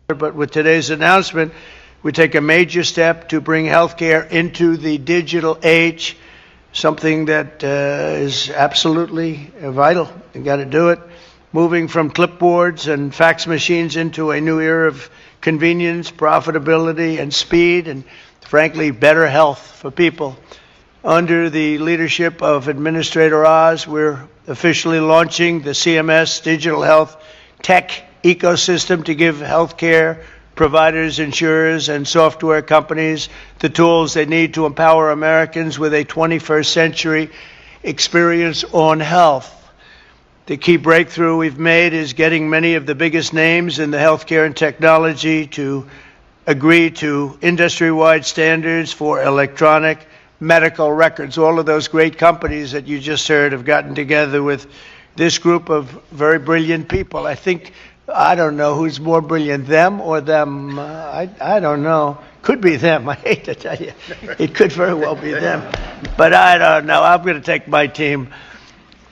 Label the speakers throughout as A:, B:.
A: But with today's announcement, we take a major step to bring healthcare into the digital age, something that is absolutely vital. You got to do it. Moving from clipboards and fax machines into a new era of convenience, profitability, and speed, and frankly, better health for people. Under the leadership of Administrator Oz, we're officially launching the CMS Digital Health Tech ecosystem to give healthcare providers, insurers, and software companies the tools they need to empower Americans with a 21st century experience on health. The key breakthrough we've made is getting many of the biggest names in the healthcare and technology to agree to industry-wide standards for electronic medical records. All of those great companies that you just heard have gotten together with this group of very brilliant people. I don't know who's more brilliant, them or them. I don't know. Could be them. I hate to tell you. It could very well be them. But I don't know. I'm going to take my team.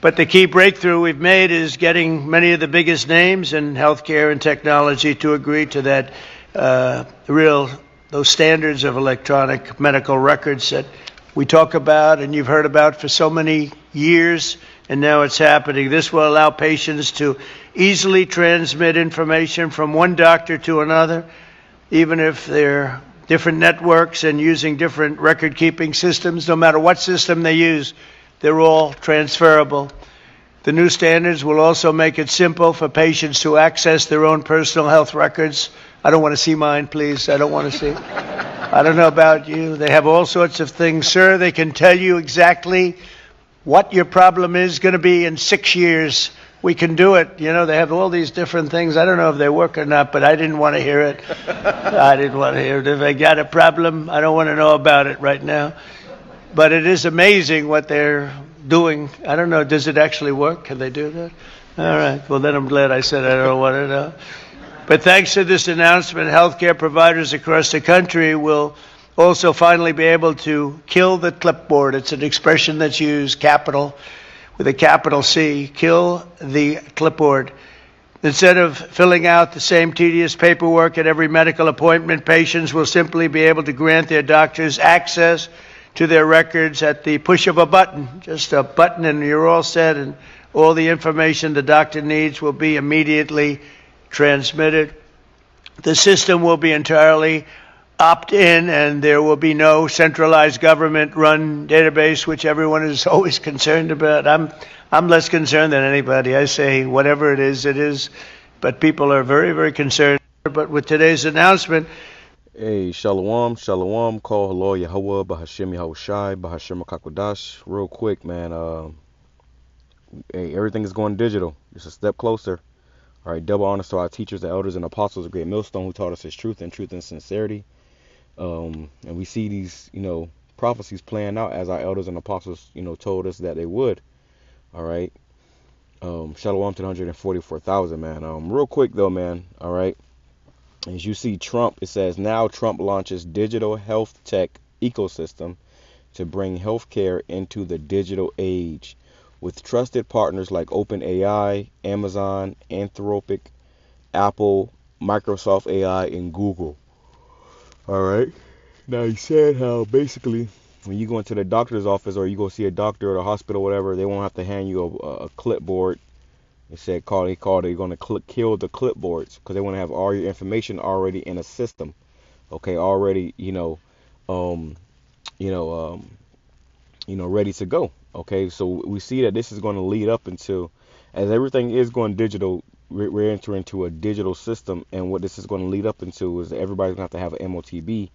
A: But the key breakthrough we've made is getting many of the biggest names in healthcare and technology to agree to that those standards of electronic medical records that we talk about and you've heard about for so many years, and now it's happening. This will allow patients to easily transmit information from one doctor to another, even if they're different networks and using different record-keeping systems. No matter what system they use, they're all transferable. The new standards will also make it simple for patients to access their own personal health records. I don't want to see mine, please. I don't want to see. I don't know about you. They have all sorts of things, sir. They can tell you exactly what your problem is going to be in 6 years. We can do it. You know, they have all these different things. I don't know if they work or not, but I didn't want to hear it. I didn't want to hear it. If they got a problem, I don't want to know about it right now. But it is amazing what they're doing. I don't know, does it actually work? Can they do that? All right. Well, then I'm glad I said I don't want to know. But thanks to this announcement, healthcare providers across the country will also finally be able to kill the clipboard. It's an expression that's used, capital, with a capital C, kill the clipboard. Instead of filling out the same tedious paperwork at every medical appointment, patients will simply be able to grant their doctors access to their records at the push of a button. Just a button and you're all set, and all the information the doctor needs will be immediately transmitted. The system will be entirely opt-in, and there will be no centralized government-run database, which everyone is always concerned about. I'm less concerned than anybody. I say whatever it is, but people are very, very concerned. But with today's announcement,
B: hey, Shalom, call hello, YAHAWAH, BAHASHAM, YAHAWASHI, BAHASHAM, QADASH. Real quick, man, hey, everything is going digital. Just a step closer. All right, double honors to our teachers, the elders, and apostles of Great Millstone who taught us his truth and sincerity. And we see these, prophecies playing out as our elders and apostles, told us that they would. All right. Shalom to the 144,000, man. Real quick, though, man. All right. As you see Trump, it says now Trump launches digital health tech ecosystem to bring healthcare into the digital age with trusted partners like OpenAI, Amazon, Anthropic, Apple, Microsoft AI, and Google. All right. Now he said how basically when you go into the doctor's office or you go see a doctor or the hospital, whatever, they won't have to hand you a clipboard. They said they're going to kill the clipboards because they want to have all your information already in a system. Okay, already, ready to go. Okay, so we see that this is going to lead up into, as everything is going digital, we're entering into a digital system, and what this is going to lead up into is that everybody's going to have an MOTB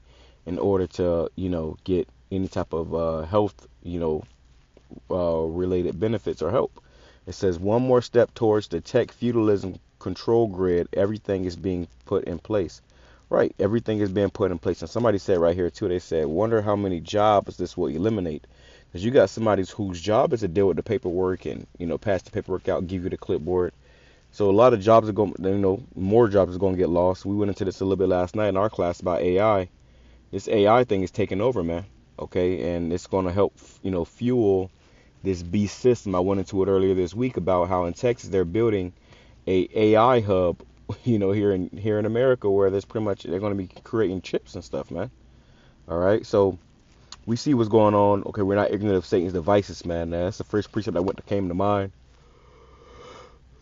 B: in order to, get any type of health, related benefits or help. It says one more step towards the tech feudalism control grid. Everything is being put in place. Right, everything is being put in place. And somebody said right here too, they said, wonder how many jobs this will eliminate. Because you got somebody whose job is to deal with the paperwork and, pass the paperwork out, give you the clipboard. So a lot of jobs are going, more jobs are going to get lost. We went into this a little bit last night in our class about AI. This AI thing is taking over, man. Okay, and it's going to help, fuel this beast system. I went into it earlier this week about how in Texas they're building a AI hub here in America, where there's pretty much they're going to be creating chips and stuff, man. All right, so we see what's going on. Okay, we're not ignorant of Satan's devices, man. That's the first precept that came to mind.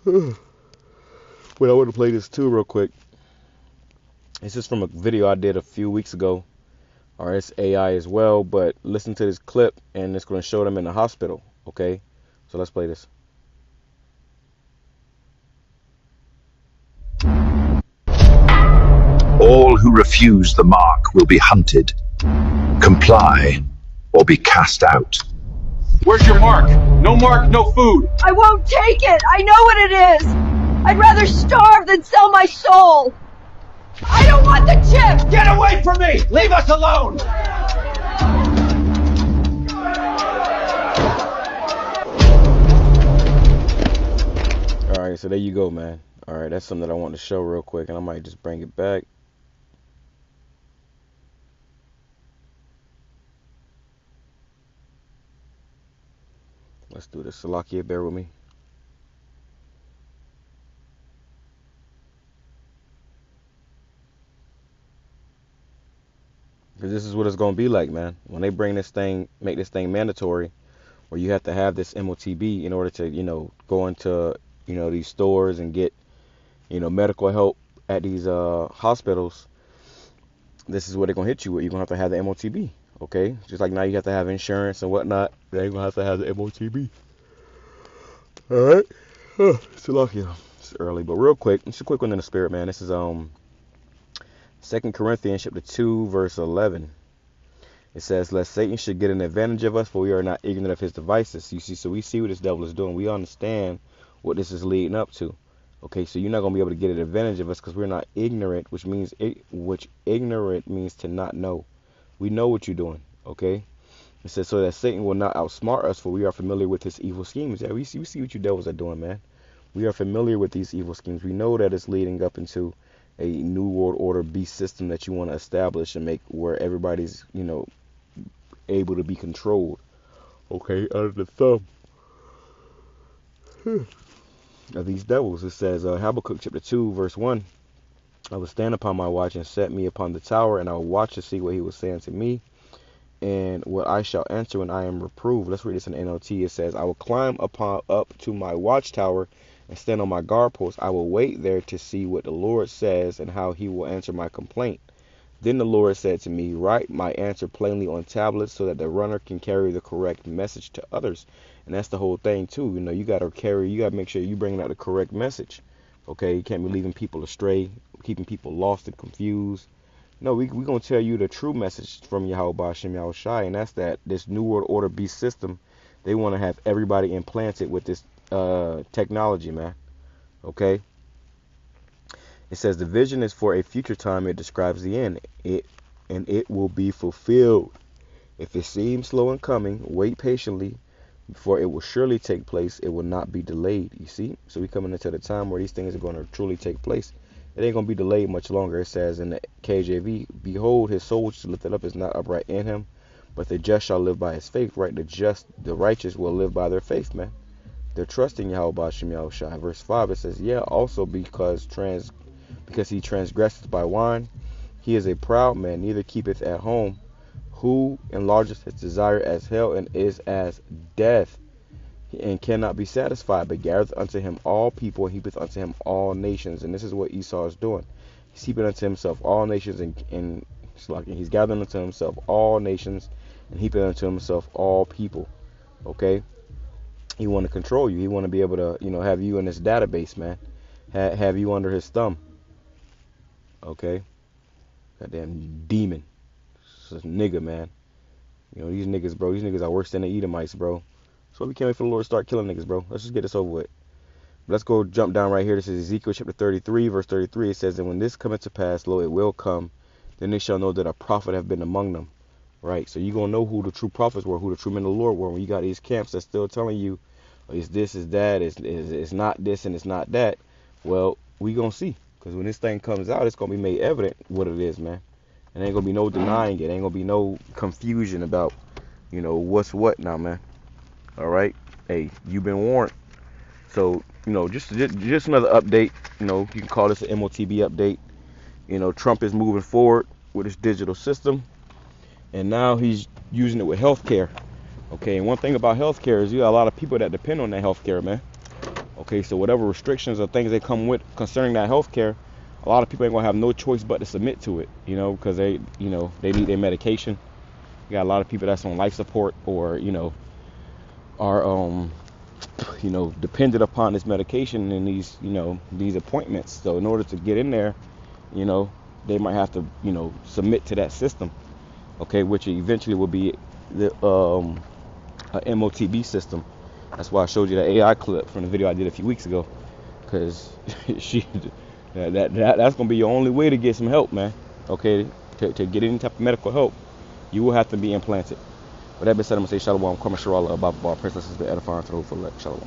B: But I want to play this too real quick. It's just from a video I did a few weeks ago. Or it's AI as well, but listen to this clip and it's going to show them in the hospital. Okay, so let's play this.
C: All who refuse the mark will be hunted, comply, or be cast out.
D: Where's your mark? No mark, no food.
E: I won't take it. I know what it is. I'd rather starve than sell my soul. I don't want the chip.
D: Get away from me! Leave us alone!
B: Alright, so there you go, man. Alright, that's something that I want to show real quick, and I might just bring it back. Let's do this. Salakia, bear with me. Because this is what it's going to be like, man. When they bring this thing, make this thing mandatory, where you have to have this MOTB in order to, go into, these stores and get, medical help at these hospitals. This is what they're going to hit you with. You're going to have the MOTB, okay? Just like now you have to have insurance and whatnot. They're going to have the MOTB. All right? Salakia. It's early, but real quick. It's a quick one in the spirit, man. This is 2 Corinthians chapter 2, verse 11. It says, lest Satan should get an advantage of us, for we are not ignorant of his devices. You see, so we see what this devil is doing. We understand what this is leading up to. Okay, so you're not going to be able to get an advantage of us because we're not ignorant, which ignorant means to not know. We know what you're doing, okay? It says, so that Satan will not outsmart us, for we are familiar with his evil schemes. Yeah, we see what you devils are doing, man. We are familiar with these evil schemes. We know that it's leading up into a new world order beast system that you want to establish and make where everybody's, able to be controlled, okay, under the thumb of these devils. It says, Habakkuk chapter 2, verse 1, I will stand upon my watch and set me upon the tower, and I will watch to see what he will say unto me, and what I shall answer when I am reproved. Let's read this in NLT. It says, I will climb up to my watchtower and stand on my guard post. I will wait there to see what the Lord says and how he will answer my complaint. Then the Lord said to me, write my answer plainly on tablets so that the runner can carry the correct message to others. And that's the whole thing too. You got to make sure you bring out the correct message. Okay, you can't be leaving people astray, keeping people lost and confused. No, we're going to tell you the true message from Yahawah, BAHASHAM, YAHAWASHI, and that's that this New World Order beast system, they want to have everybody implanted with this technology, man. Okay? It says the vision is for a future time. It describes the end. It will be fulfilled. If it seems slow in coming, wait patiently, for it will surely take place. It will not be delayed. You see? So we're coming into the time where these things are going to truly take place. It ain't going to be delayed much longer. It says in the KJV, behold, his soul which is lifted up is not upright in him, but the just shall live by his faith, right? The righteous will live by their faith, man. They're trusting Yahawah, BAHASHAM, YAHAWASHI. Verse 5, it says, yeah, also because he transgresseth by wine, he is a proud man, neither keepeth at home, who enlargeth his desire as hell, and is as death, and cannot be satisfied, but gathereth unto him all people, and heapeth unto him all nations. And this is what Esau is doing. He's heaping unto himself all nations, and he's gathering unto himself all nations, and heaping unto himself all people. Okay? He want to control you. He want to be able to, have you in his database, man. Have you under his thumb. Okay? Goddamn demon. This nigga, man. These niggas, bro. These niggas are worse than the Edomites, bro. So we can't wait for the Lord to start killing niggas, bro. Let's just get this over with. Let's go jump down right here. This is Ezekiel chapter 33, verse 33. It says, and when this cometh to pass, lo, it will come. Then they shall know that a prophet have been among them. Right? So you're going to know who the true prophets were, who the true men of the Lord were. When you got these camps that's still telling you, it's this, it's that, it's not this, and it's not that. Well, we going to see. Because when this thing comes out, it's going to be made evident what it is, man. And ain't going to be no denying it. Ain't going to be no confusion about, what's what now, man. All right? Hey, you've been warned. So just another update. You can call this an MOTB update. Trump is moving forward with his digital system, and now he's using it with healthcare. Okay, and one thing about healthcare is you got a lot of people that depend on that healthcare, man. Okay, so whatever restrictions or things they come with concerning that healthcare, a lot of people ain't gonna have no choice but to submit to it, because they need their medication. You got a lot of people that's on life support or, are, dependent upon this medication and these appointments. So in order to get in there, they might have to, submit to that system, okay, which eventually will be the a MOTB system. That's why I showed you that AI clip from the video I did a few weeks ago, because that's gonna be your only way to get some help, man. Okay, to get any type of medical help, you will have to be implanted. With that being said, I'm gonna say shalom, Kwame Sharala, about Princess has been edifying to the full. Shalom.